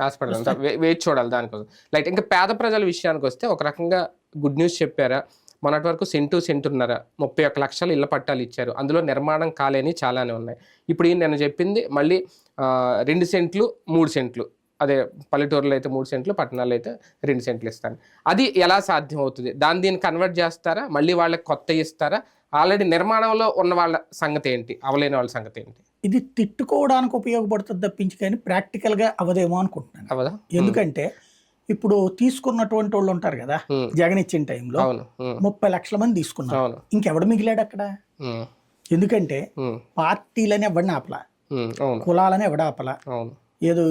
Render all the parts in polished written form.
ఆశపడదాం వేచి చూడాలి దానికోసం. లైట్ ఇంకా పేద ప్రజల విషయానికి వస్తే ఒక రకంగా గుడ్ న్యూస్ చెప్పారా? మొన్నటి వరకు సెంటున్నర 31 లక్షలు ఇళ్ల పట్టాలు ఇచ్చారు. అందులో నిర్మాణం కాలేని చాలానే ఉన్నాయి. ఇప్పుడు నేను చెప్పింది మళ్ళీ 2 సెంట్లు 3 సెంట్లు, అదే పల్లెటూరులో అయితే 3 సెంట్లు, పట్టణాల్లో అయితే 2 సెంట్లు ఇస్తాను. అది ఎలా సాధ్యం అవుతుంది? దీన్ని కన్వర్ట్ చేస్తారా? మళ్ళీ వాళ్ళకి కొత్త ఇస్తారా? ఆల్రెడీ నిర్మాణంలో ఉన్న వాళ్ళ సంగతి ఏంటి? అవలేని వాళ్ళ సంగతి ఏంటి? ఇది తిట్టుకోవడానికి ఉపయోగపడుతుంది తప్పించి కానీ ప్రాక్టికల్గా అవదేమో అనుకుంటున్నాను. అవదా? ఎందుకంటే ఇప్పుడు తీసుకున్నటువంటి వాళ్ళు ఉంటారు కదా, జగన్ ఇచ్చిన టైంలో 30 లక్షల మంది తీసుకున్నారు. ఇంకెవడు మిగిలాడు అక్కడ? ఎందుకంటే పార్టీలని ఎవడిని ఆపలా, కులాలని ఎవడ ఆపలా. ఏదో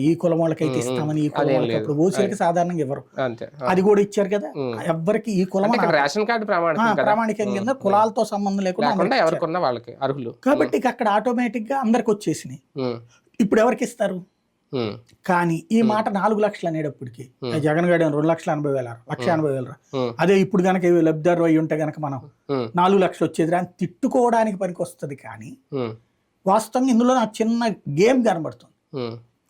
ఈ కులం వాళ్ళకైతే ఇస్తామని, ఈ కులం వాళ్ళకి అప్పుడు ఓసీలకి సాధారణంగా ఇవ్వరు, అది కూడా ఇచ్చారు కదా. ఎవరికి ఈ కులం రేషన్ కార్డు ప్రామాణికం కింద కులాలతో సంబంధం లేకుండా ఎవరికున్న వాళ్ళకి అర్హులు కాబట్టి అక్కడ ఆటోమేటిక్ గా అందరికి వచ్చేసినాయి. ఇప్పుడు ఎవరికి ఇస్తారు? కానీ ఈ మాట 4 లక్షలు అనేటప్పటికి జగన్ గారు 2,80,000 1,80,000 అదే ఇప్పుడు కనుక లబ్ధిదారు అయి ఉంటే గనక మనం 4 లక్షలు వచ్చేది అని తిట్టుకోవడానికి పనికి వస్తుంది. కానీ వాస్తవంగా ఇందులో నాకు చిన్న గేమ్ కనబడుతుంది.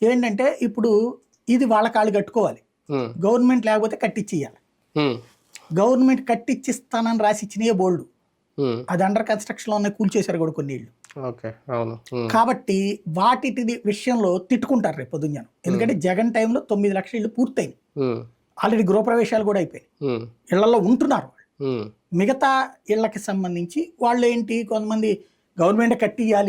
ఏంటంటే ఇప్పుడు ఇది వాళ్ళ కాళ్ళు కట్టుకోవాలి, గవర్నమెంట్ లేకపోతే కట్టించేయాలి. గవర్నమెంట్ కట్టిచ్చిస్తానని రాసి ఇచ్చినాయే బోల్డ్, అది అండర్ కన్స్ట్రక్షన్ లో ఉన్నాయి, కూల్చేశారు కూడా కొన్ని ఇళ్ళు. కాబట్టి వాటి విషయంలో తిట్టుకుంటారు రేపు పొద్దున్న. ఎందుకంటే జగన్ టైంలో 9 లక్షల ఇళ్ళు పూర్తయింది, ఆల్రెడీ గృహప్రవేశాలు కూడా అయిపోయాయి, ఇళ్లలో ఉంటున్నారు వాళ్ళు. మిగతా ఇళ్లకి సంబంధించి వాళ్ళు ఏంటి, కొంతమంది గవర్నమెంట్ కట్టియాలి